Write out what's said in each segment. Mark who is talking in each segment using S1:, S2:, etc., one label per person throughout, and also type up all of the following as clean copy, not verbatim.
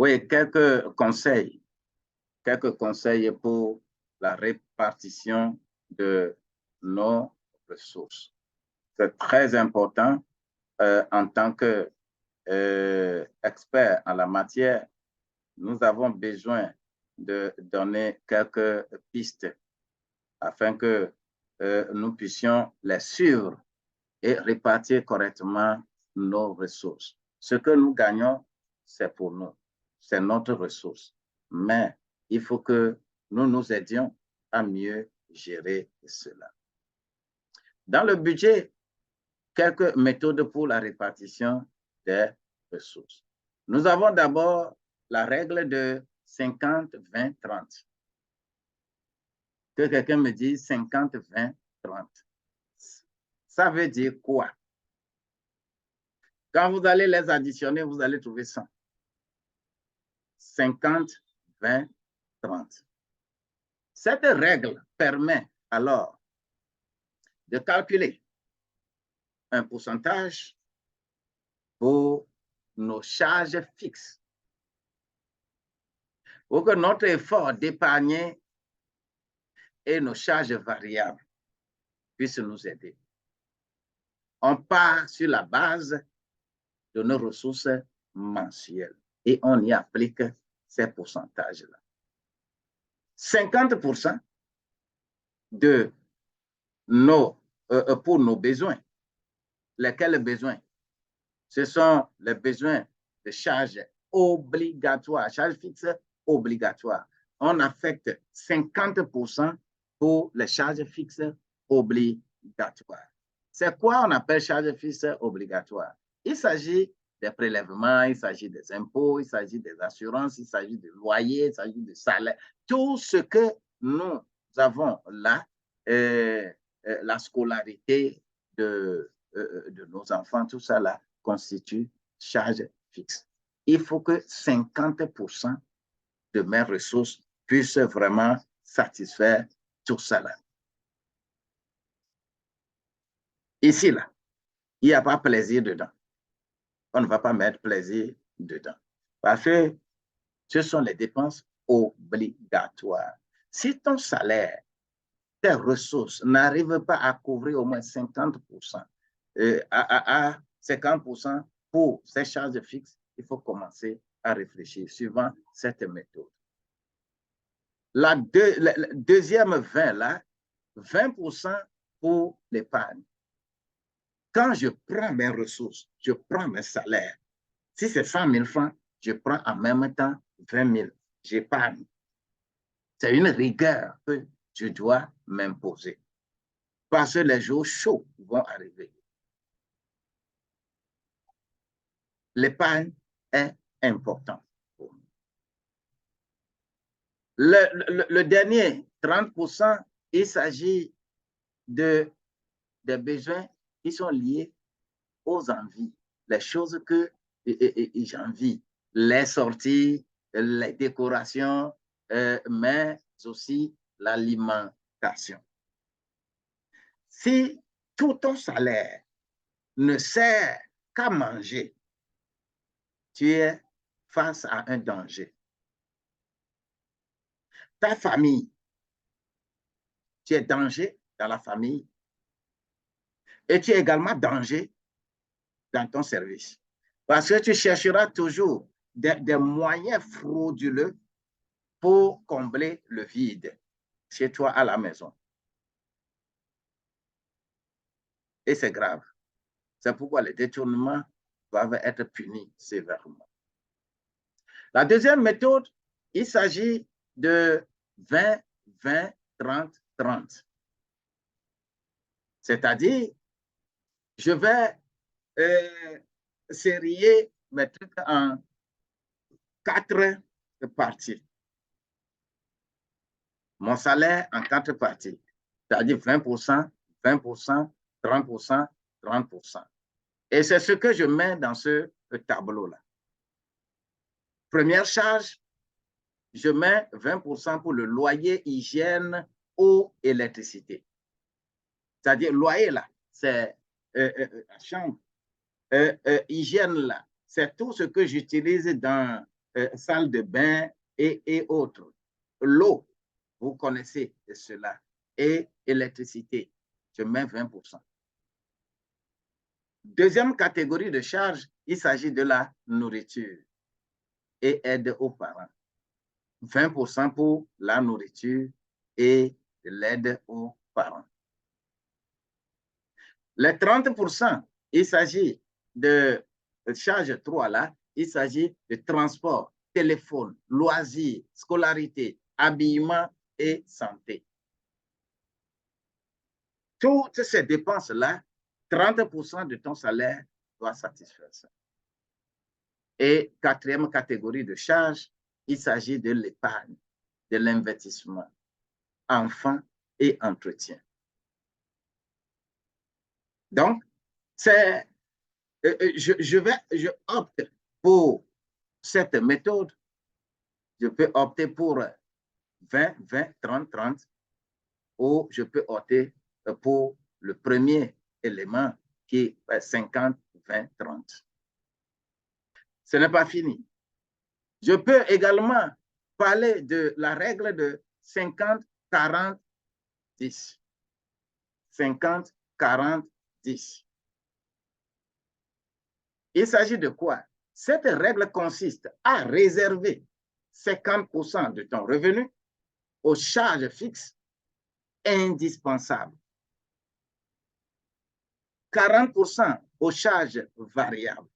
S1: Oui, quelques conseils pour la répartition de nos ressources. C'est très important en tant que expert en la matière. Nous avons besoin de donner quelques pistes afin que nous puissions les suivre et répartir correctement nos ressources. Ce que nous gagnons, c'est pour nous, c'est notre ressource. Mais il faut que nous nous aidions à mieux gérer cela. Dans le budget, quelques méthodes pour la répartition des ressources. Nous avons d'abord la règle de 50-20-30. Que quelqu'un me dise 50-20-30. Ça veut dire quoi? Quand vous allez les additionner, vous allez trouver 100. 50-20-30. Cette règle permet alors de calculer un pourcentage pour nos charges fixes, pour que notre effort d'épargner et nos charges variables puissent nous aider. On part sur la base de nos ressources mensuelles et on y applique ces pourcentages-là. 50% de pour nos besoins. Lesquels besoins? Ce sont les besoins de charges obligatoires, charges fixes obligatoires. On affecte 50% pour les charges fixes obligatoires. C'est quoi on appelle charges fixes obligatoires? Il s'agit des prélèvements, il s'agit des impôts, il s'agit des assurances, il s'agit de loyers, il s'agit de salaire. Tout ce que nous avons là, la scolarité de nos enfants, tout ça là, constitue charge fixe. Il faut que 50% de mes ressources puissent vraiment satisfaire tout ça là. Ici, là, il n'y a pas plaisir dedans. On ne va pas mettre plaisir dedans. Parce que ce sont les dépenses obligatoires. Si ton salaire, tes ressources n'arrivent pas à couvrir au moins 50%, à 50% pour ces charges fixes, il faut commencer à réfléchir suivant cette méthode. La deuxième 20, là, 20% pour l'épargne. Quand je prends mes ressources, je prends mes salaires. Si c'est 100 000 francs, je prends en même temps 20 000. J'épargne. C'est une rigueur que je dois m'imposer. Parce que les jours chauds vont arriver. L'épargne est important pour nous. Le dernier, 30%, il s'agit des besoins qui sont liés aux envies, les choses que j'envie, les sorties, les décorations, mais aussi l'alimentation. Si tout ton salaire ne sert qu'à manger, tu es face à un danger. Ta famille, tu es danger dans la famille et tu es également danger dans ton service. Parce que tu chercheras toujours des moyens frauduleux pour combler le vide chez toi à la maison. Et c'est grave. C'est pourquoi les détournements doivent être punis sévèrement. La deuxième méthode, il s'agit de 20, 20, 30, 30. C'est-à-dire, je vais sérier mes trucs en 4 parties. Mon salaire en 4 parties. C'est-à-dire 20%, 20%, 30%, 30%. Et c'est ce que je mets dans ce tableau-là. Première charge, je mets 20% pour le loyer, hygiène, eau, électricité. C'est-à-dire, loyer, là, c'est la chambre. Hygiène, là, c'est tout ce que j'utilise dans salle de bain et autres. L'eau, vous connaissez cela. Et électricité, je mets 20%. Deuxième catégorie de charges, il s'agit de la nourriture et aide aux parents. 20% pour la nourriture et l'aide aux parents. Les 30%, il s'agit de charge 3 là, il s'agit de transport, téléphone, loisirs, scolarité, habillement et santé. Toutes ces dépenses-là, 30% de ton salaire doit satisfaire ça. Et quatrième catégorie de charges, il s'agit de l'épargne, de l'investissement, enfants et entretien. Donc, je opte pour cette méthode. Je peux opter pour 20, 20, 30, 30, ou je peux opter pour le premier élément qui est 50, 20, 30. Ce n'est pas fini. Je peux également parler de la règle de 50, 40, 10. 50, 40, 10. Il s'agit de quoi? Cette règle consiste à réserver 50% de ton revenu aux charges fixes indispensables, 40% aux charges variables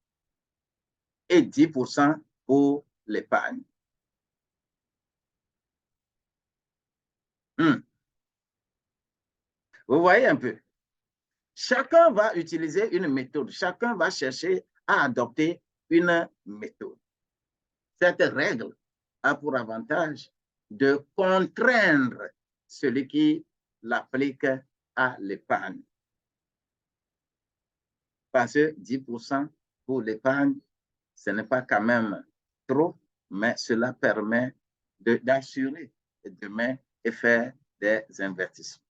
S1: et 10% pour l'épargne. Vous voyez un peu? Chacun va utiliser une méthode. Chacun va chercher à adopter une méthode. Cette règle a pour avantage de contraindre celui qui l'applique à l'épargne. Parce que 10% pour l'épargne, ce n'est pas quand même trop, mais cela permet d'assurer demain et faire des investissements.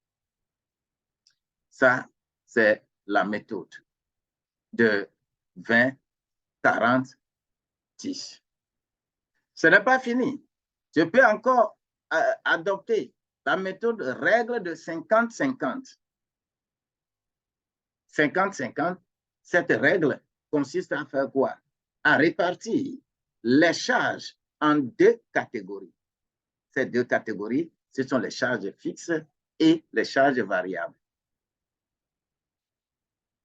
S1: Ça, c'est la méthode de 20, 40, 10. Ce n'est pas fini. Je peux encore adopter la méthode règle de 50-50. 50-50, cette règle consiste à faire quoi? À répartir les charges en deux catégories. Ces deux catégories, ce sont les charges fixes et les charges variables.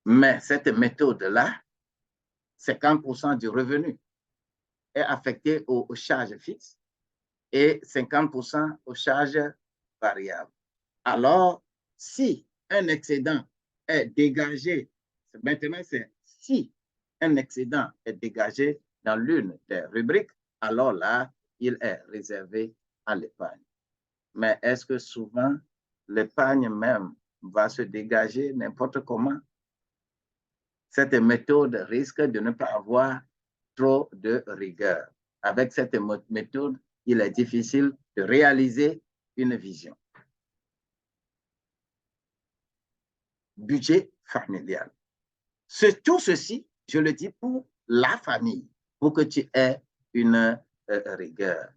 S1: Mais cette méthode-là, 50% du revenu est affecté aux charges fixes et 50% aux charges variables. Alors, si un excédent est dégagé, maintenant c'est si un excédent est dégagé dans l'une des rubriques, alors là, il est réservé à l'épargne. Mais est-ce que souvent, l'épargne même va se dégager n'importe comment? Cette méthode risque de ne pas avoir trop de rigueur. Avec cette méthode, il est difficile de réaliser une vision. Budget familial. Tout ceci, je le dis pour la famille, pour que tu aies une rigueur.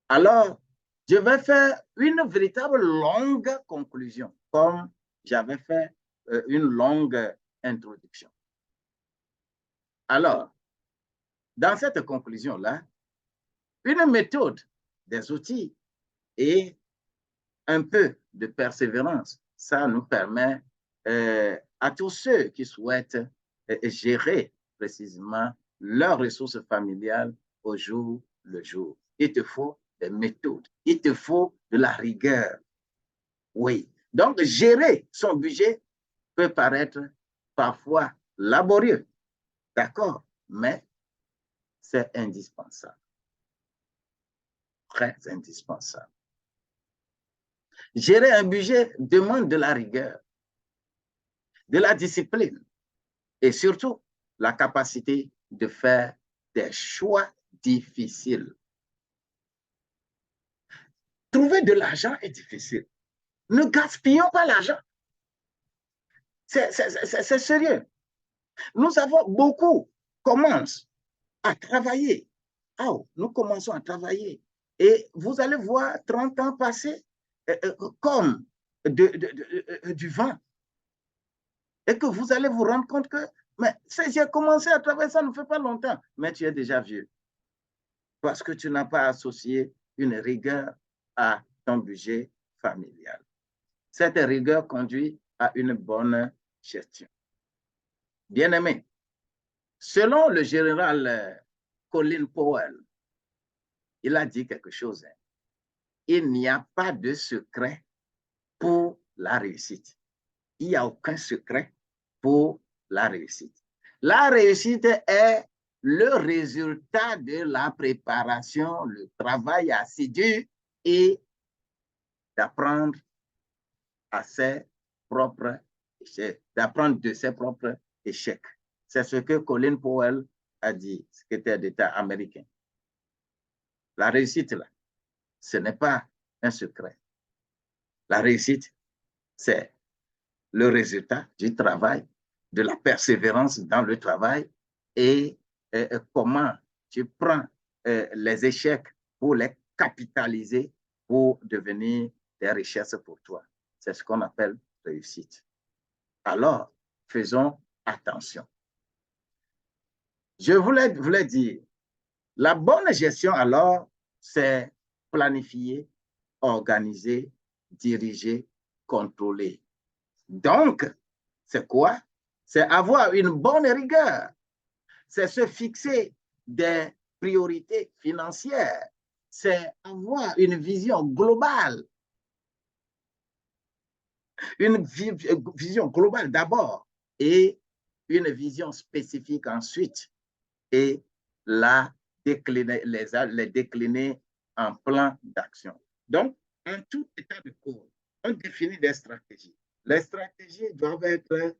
S1: Alors, je vais faire une véritable longue conclusion, comme j'avais fait une longue introduction. Alors, dans cette conclusion-là, une méthode, des outils et un peu de persévérance, ça nous permet à tous ceux qui souhaitent gérer précisément leurs ressources familiales au jour le jour. Il te faut des méthodes, il te faut de la rigueur. Oui. Donc, gérer son budget peut paraître parfois laborieux, d'accord, mais c'est indispensable, très indispensable. Gérer un budget demande de la rigueur, de la discipline et surtout la capacité de faire des choix difficiles. Trouver de l'argent est difficile. Ne gaspillons pas l'argent. C'est sérieux. Nous avons beaucoup commencent à travailler oh, nous commençons à travailler. Et vous allez voir 30 ans passer comme du vent. Et que vous allez vous rendre compte que, mais j'ai commencé à travailler, ça ne fait pas longtemps, mais tu es déjà vieux. Parce que tu n'as pas associé une rigueur à ton budget familial. Cette rigueur conduit à une bonne gestion. Bien-aimé, selon le général Colin Powell, il a dit quelque chose. Il n'y a pas de secret pour la réussite. Il n'y a aucun secret pour la réussite. La réussite est le résultat de la préparation, le travail assidu et d'apprendre à ses propres échecs, d'apprendre de ses propres échecs. C'est ce que Colin Powell a dit, secrétaire d'État américain. La réussite, là, ce n'est pas un secret. La réussite, c'est le résultat du travail, de la persévérance dans le travail et comment tu prends les échecs pour les capitaliser pour devenir des richesses pour toi. C'est ce qu'on appelle réussite. Alors, faisons attention. Je voulais dire, la bonne gestion, alors, c'est planifier, organiser, diriger, contrôler. Donc, c'est quoi? C'est avoir une bonne rigueur. C'est se fixer des priorités financières. C'est avoir une vision globale. Une vision globale d'abord et une vision spécifique ensuite. Et la décliner, les décliner en plan d'action. Donc, en tout état de cause, on définit des stratégies. Les stratégies doivent être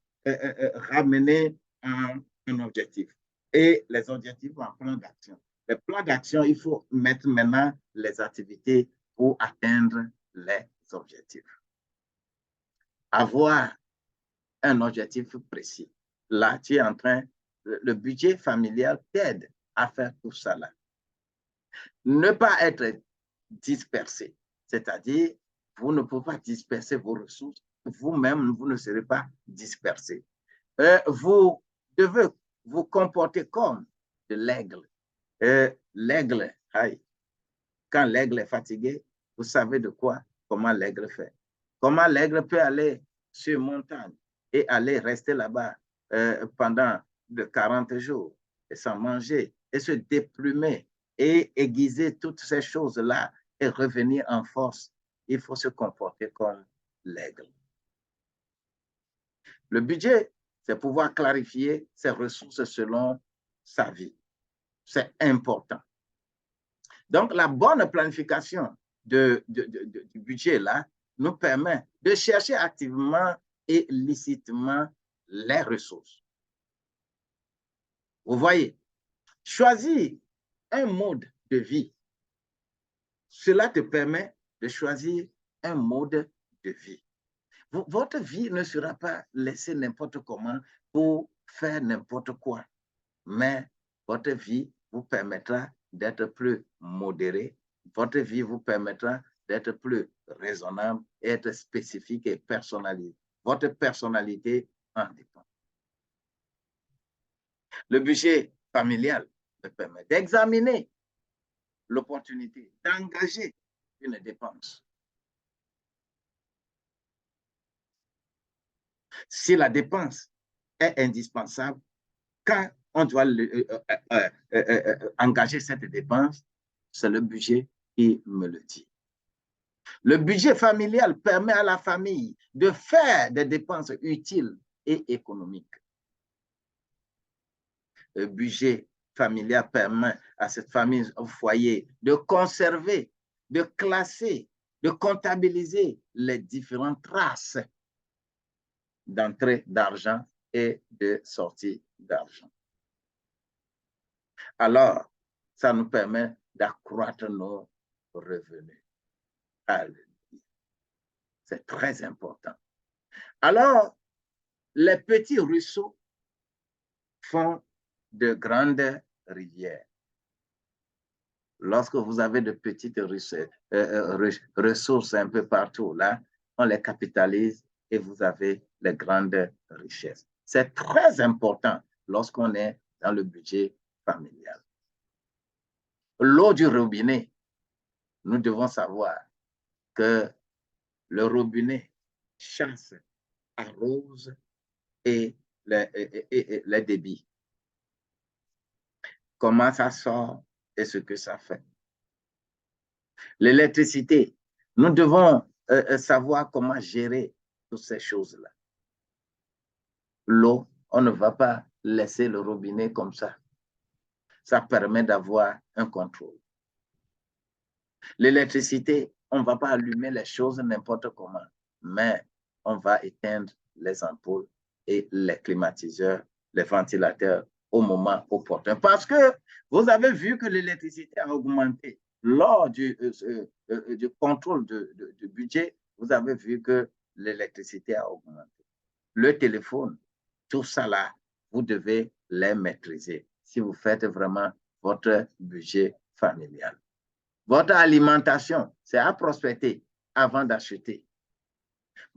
S1: ramenées en un objectif et les objectifs en plan d'action. Le plan d'action, il faut mettre maintenant les activités pour atteindre les objectifs. Avoir un objectif précis. Là, tu es en train, le budget familial t'aide à faire tout ça là. Ne pas être dispersé, c'est-à-dire, vous ne pouvez pas disperser vos ressources, vous-même, vous ne serez pas dispersé. Vous devez vous comporter comme de l'aigle. L'aigle, quand l'aigle est fatigué, vous savez de quoi, comment l'aigle fait. Comment l'aigle peut aller sur une montagne et aller rester là-bas pendant de 40 jours et sans manger et se déplumer et aiguiser toutes ces choses-là et revenir en force. Il faut se comporter comme l'aigle. Le budget, c'est pouvoir clarifier ses ressources selon sa vie. C'est important. Donc, la bonne planification du budget là nous permet de chercher activement et licitement les ressources. Vous voyez, choisir un mode de vie, cela te permet de choisir un mode de vie. Votre vie ne sera pas laissée n'importe comment pour faire n'importe quoi, mais votre vie vous permettra d'être plus modéré, votre vie vous permettra d'être plus raisonnable, être spécifique et personnalisé. Votre personnalité en dépend. Le budget familial me permet d'examiner l'opportunité d'engager une dépense. Si la dépense est indispensable, quand on doit engager cette dépense, c'est le budget qui me le dit. Le budget familial permet à la famille de faire des dépenses utiles et économiques. Le budget familial permet à cette famille au foyer de conserver, de classer, de comptabiliser les différentes traces d'entrée d'argent et de sortie d'argent. Alors, ça nous permet d'accroître nos revenus. C'est très important. Alors, les petits ruisseaux font de grandes rivières. Lorsque vous avez de petites ressources un peu partout, là, on les capitalise et vous avez les grandes richesses. C'est très important lorsqu'on est dans le budget familial. L'eau du robinet, nous devons savoir que le robinet chasse, arrose et les débits. Comment ça sort et ce que ça fait. L'électricité, nous devons savoir comment gérer toutes ces choses-là. L'eau, on ne va pas laisser le robinet comme ça. Ça permet d'avoir un contrôle. L'électricité, on ne va pas allumer les choses n'importe comment, mais on va éteindre les ampoules et les climatiseurs, les ventilateurs au moment opportun. Parce que vous avez vu que l'électricité a augmenté lors du contrôle du budget. Vous avez vu que l'électricité a augmenté. Le téléphone, tout ça là, vous devez les maîtriser si vous faites vraiment votre budget familial. Votre alimentation, c'est à prospecter avant d'acheter.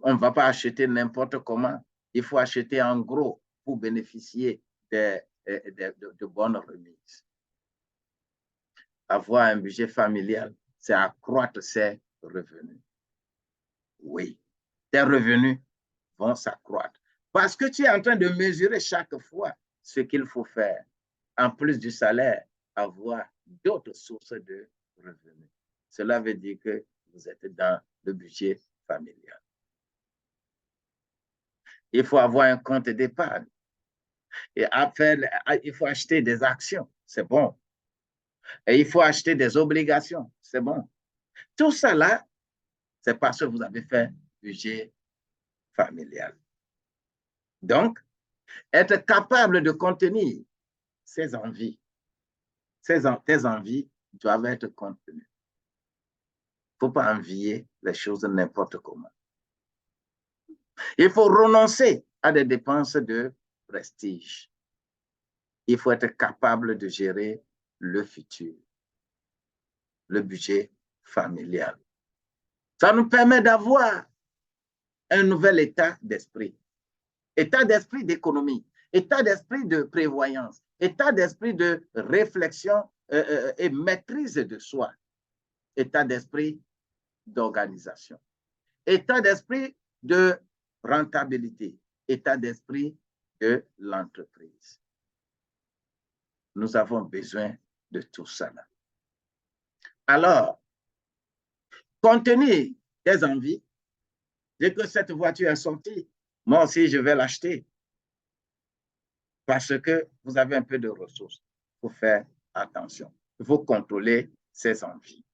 S1: On ne va pas acheter n'importe comment. Il faut acheter en gros pour bénéficier de bonnes remises. Avoir un budget familial, c'est accroître ses revenus. Oui, tes revenus vont s'accroître. Parce que tu es en train de mesurer chaque fois ce qu'il faut faire. En plus du salaire, avoir d'autres sources de revenus. Cela veut dire que vous êtes dans le budget familial. Il faut avoir un compte d'épargne. Et après, il faut acheter des actions, c'est bon. Et il faut acheter des obligations, c'est bon. Tout ça là, c'est parce que vous avez fait budget familial. Donc, être capable de contenir ses envies. Tes envies doivent être contenues. Il ne faut pas envier les choses n'importe comment. Il faut renoncer à des dépenses de prestige. Il faut être capable de gérer le futur, le budget familial. Ça nous permet d'avoir un nouvel état d'esprit d'économie, état d'esprit de prévoyance, état d'esprit de réflexion et maîtrise de soi, état d'esprit d'organisation, état d'esprit de rentabilité, état d'esprit de l'entreprise. Nous avons besoin de tout ça. Alors, contenir tes envies, dès que cette voiture est sortie, moi aussi, je vais l'acheter. Parce que vous avez un peu de ressources. Il faut faire attention. Il faut contrôler ses envies.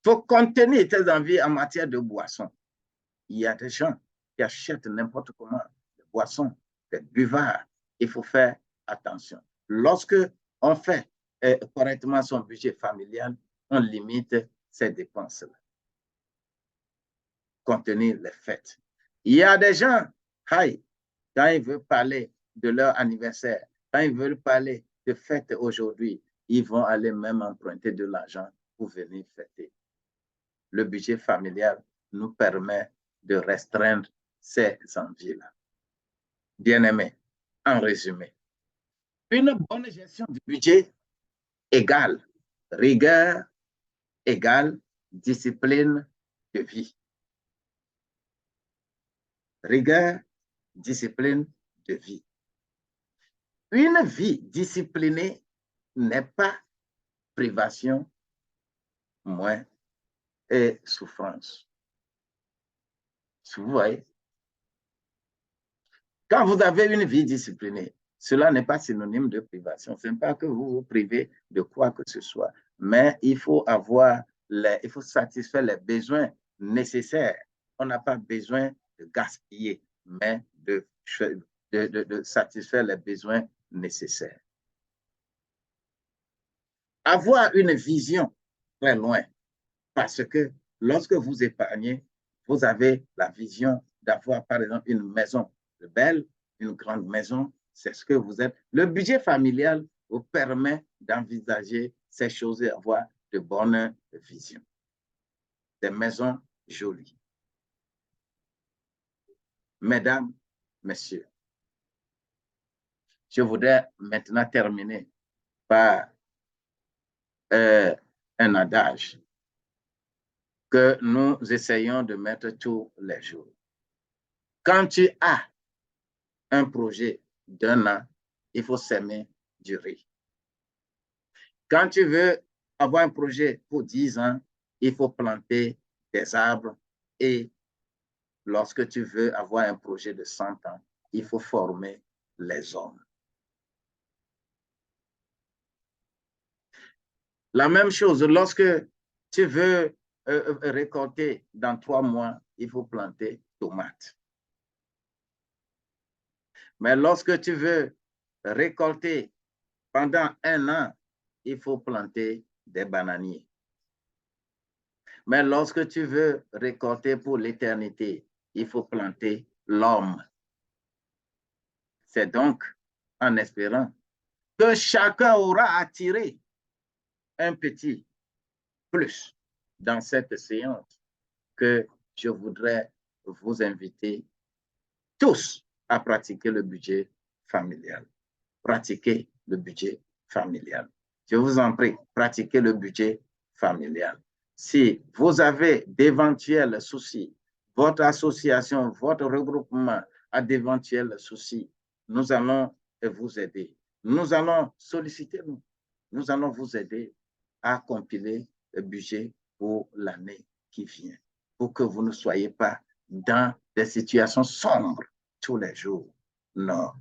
S1: Il faut contenir tes envies en matière de boissons. Il y a des gens qui achètent n'importe comment des boissons, des buvards. Il faut faire attention. Lorsque on fait correctement son budget familial, on limite ces dépenses-là. Contenir les fêtes. Il y a des gens, quand ils veulent parler de leur anniversaire, quand ils veulent parler de fête aujourd'hui, ils vont aller même emprunter de l'argent pour venir fêter. Le budget familial nous permet de restreindre ces envies-là. Bien-aimés, en résumé, une bonne gestion du budget égale rigueur, égale discipline de vie. Rigueur, discipline de vie. Une vie disciplinée n'est pas privation, moins et souffrance. Vous voyez? Quand vous avez une vie disciplinée, cela n'est pas synonyme de privation. Ce n'est pas que vous vous privez de quoi que ce soit, mais il faut satisfaire les besoins nécessaires. On n'a pas besoin de gaspiller, mais de satisfaire les besoins nécessaires. Avoir une vision très loin, parce que lorsque vous épargnez, vous avez la vision d'avoir, par exemple, une maison belle, une grande maison, c'est ce que vous êtes. Le budget familial vous permet d'envisager ces choses et avoir de bonnes visions. Des maisons jolies. Mesdames, messieurs, je voudrais maintenant terminer par un adage que nous essayons de mettre tous les jours. Quand tu as un projet d'1 an, il faut s'aimer du riz. Quand tu veux avoir un projet pour 10 ans, il faut planter des arbres. Et lorsque tu veux avoir un projet de 100 ans, il faut former les hommes. La même chose, lorsque tu veux récolter dans 3 mois, il faut planter tomates. Mais lorsque tu veux récolter pendant 1 an, il faut planter des bananiers. Mais lorsque tu veux récolter pour l'éternité, il faut planter l'homme. C'est donc en espérant que chacun aura attiré un petit plus dans cette séance que je voudrais vous inviter tous à pratiquer le budget familial. Pratiquez le budget familial. Je vous en prie, pratiquez le budget familial. Si vous avez d'éventuels soucis, votre association, votre regroupement a d'éventuels soucis, nous allons vous aider. Nous allons solliciter, nous allons vous aider à compiler le budget pour l'année qui vient, pour que vous ne soyez pas dans des situations sombres tous les jours. Non.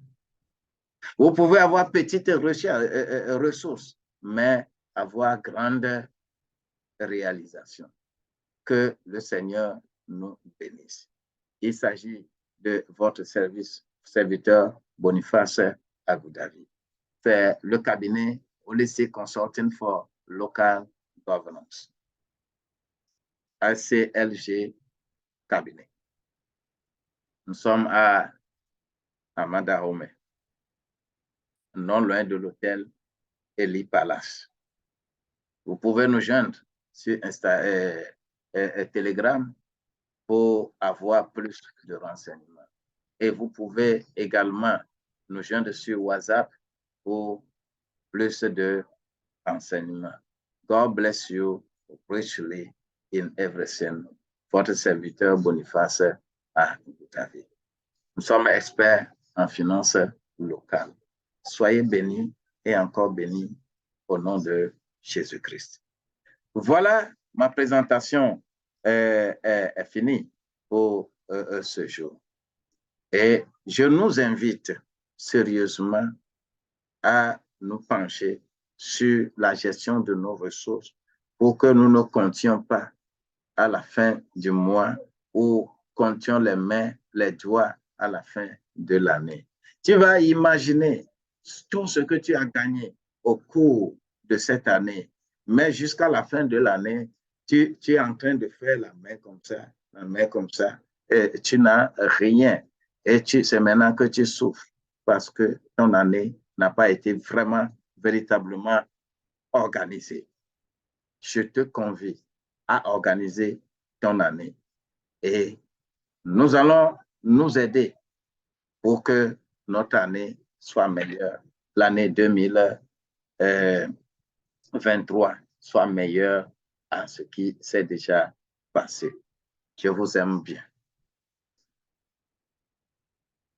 S1: Vous pouvez avoir petite ressources, mais avoir grande réalisation. Que le Seigneur nous bénisse. Il s'agit de votre serviteur Boniface Agoudavi. C'est le cabinet Holistic Consulting for Local Governance. ACLG cabinet. Nous sommes à Mandarome, non loin de l'hôtel Eli Palace. Vous pouvez nous joindre sur Telegram pour avoir plus de renseignements. Et vous pouvez également nous joindre sur WhatsApp pour plus de renseignements. God bless you richly in everything. Votre serviteur Boniface Agoudavi. Nous sommes experts en finances locales. Soyez bénis et encore bénis au nom de Jésus-Christ. Voilà, ma présentation est finie pour ce jour. Et je nous invite sérieusement à nous pencher sur la gestion de nos ressources pour que nous ne comptions pas à la fin du mois ou comptions les mains, les doigts à la fin de l'année. Tu vas imaginer tout ce que tu as gagné au cours de cette année, mais jusqu'à la fin de l'année, tu es en train de faire la main comme ça, et tu n'as rien. Et c'est maintenant que tu souffres parce que ton année n'a pas été vraiment, véritablement organisée. Je te convie à organiser ton année et nous allons nous aider pour que notre année soit meilleure. L'année 2023 soit meilleure à ce qui s'est déjà passé. Je vous aime bien.